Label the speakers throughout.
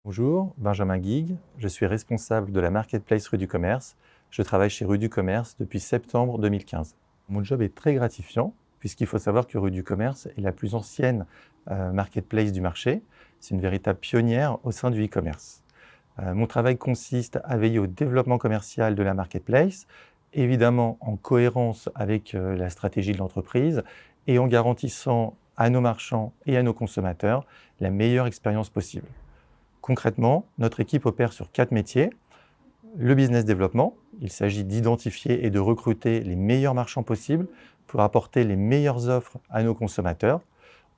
Speaker 1: Bonjour, Benjamin Guigue, je suis responsable de la marketplace Rue du Commerce. Je travaille chez Rue du Commerce depuis septembre 2015. Mon job est très gratifiant puisqu'il faut savoir que Rue du Commerce est la plus ancienne marketplace du marché. C'est une véritable pionnière au sein du e-commerce. Mon travail consiste à veiller au développement commercial de la marketplace, évidemment en cohérence avec la stratégie de l'entreprise et en garantissant à nos marchands et à nos consommateurs la meilleure expérience possible. Concrètement, notre équipe opère sur 4 métiers. Le business développement, il s'agit d'identifier et de recruter les meilleurs marchands possibles pour apporter les meilleures offres à nos consommateurs.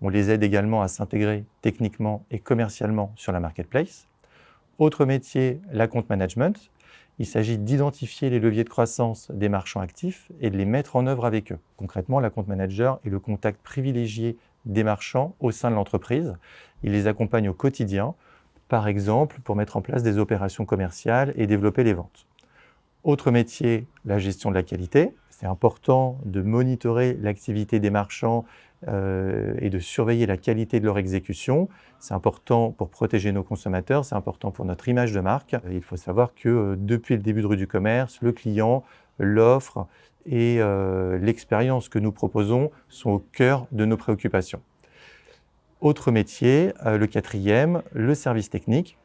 Speaker 1: On les aide également à s'intégrer techniquement et commercialement sur la marketplace. Autre métier, l'account management. Il s'agit d'identifier les leviers de croissance des marchands actifs et de les mettre en œuvre avec eux. Concrètement, l'account manager est le contact privilégié des marchands au sein de l'entreprise. Il les accompagne au quotidien, par exemple pour mettre en place des opérations commerciales et développer les ventes. Autre métier, la gestion de la qualité. C'est important de monitorer l'activité des marchands et de surveiller la qualité de leur exécution. C'est important pour protéger nos consommateurs, c'est important pour notre image de marque. Il faut savoir que depuis le début de Rue du Commerce, le client, l'offre et l'expérience que nous proposons sont au cœur de nos préoccupations. Autre métier, le quatrième, le service technique.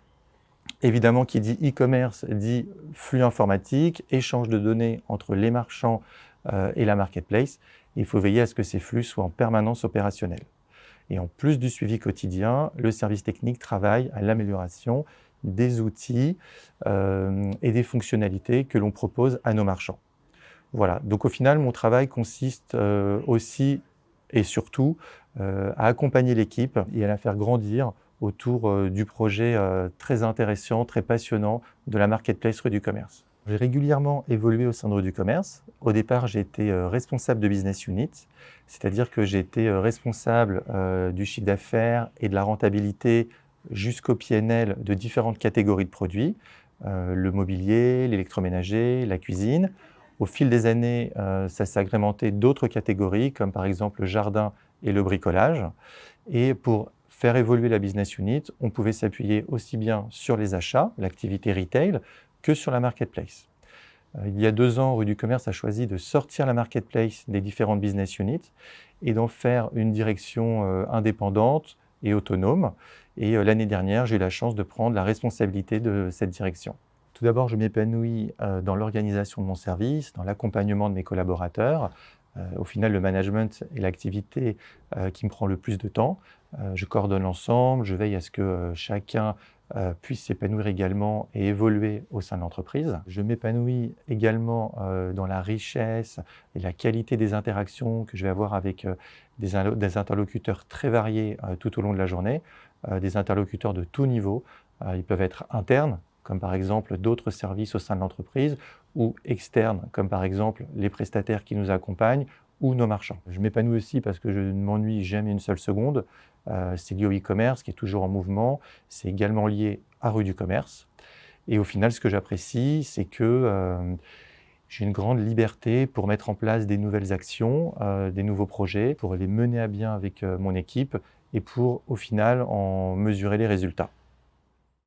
Speaker 1: Évidemment, qui dit e-commerce dit flux informatique, échange de données entre les marchands et la marketplace. Il faut veiller à ce que ces flux soient en permanence opérationnels. Et en plus du suivi quotidien, le service technique travaille à l'amélioration des outils et des fonctionnalités que l'on propose à nos marchands. Voilà, donc au final, mon travail consiste aussi et surtout à accompagner l'équipe et à la faire grandir autour du projet très intéressant, très passionnant de la marketplace Rue du Commerce. J'ai régulièrement évolué au sein de Rue du Commerce. Au départ, j'ai été responsable de business unit, c'est-à-dire que j'ai été responsable du chiffre d'affaires et de la rentabilité jusqu'au PNL de différentes catégories de produits, le mobilier, l'électroménager, la cuisine. Au fil des années, ça s'est agrémenté d'autres catégories, comme par exemple le jardin et le bricolage. Et pour faire évoluer la business unit, on pouvait s'appuyer aussi bien sur les achats, l'activité retail, que sur la marketplace. Il y a 2 ans, Rue du Commerce a choisi de sortir la marketplace des différentes business units et d'en faire une direction indépendante et autonome. Et l'année dernière, j'ai eu la chance de prendre la responsabilité de cette direction. Tout d'abord, je m'épanouis dans l'organisation de mon service, dans l'accompagnement de mes collaborateurs. Au final, le management est l'activité qui me prend le plus de temps. Je coordonne l'ensemble, je veille à ce que chacun puisse s'épanouir également et évoluer au sein de l'entreprise. Je m'épanouis également dans la richesse et la qualité des interactions que je vais avoir avec des interlocuteurs très variés tout au long de la journée, des interlocuteurs de tout niveau. Ils peuvent être internes, comme par exemple d'autres services au sein de l'entreprise, ou externes, comme par exemple les prestataires qui nous accompagnent ou nos marchands. Je m'épanouis aussi parce que je ne m'ennuie jamais une seule seconde. C'est lié au e-commerce qui est toujours en mouvement. C'est également lié à Rue du Commerce. Et au final, ce que j'apprécie, c'est que j'ai une grande liberté pour mettre en place des nouvelles actions, des nouveaux projets, pour les mener à bien avec mon équipe et pour, au final, en mesurer les résultats.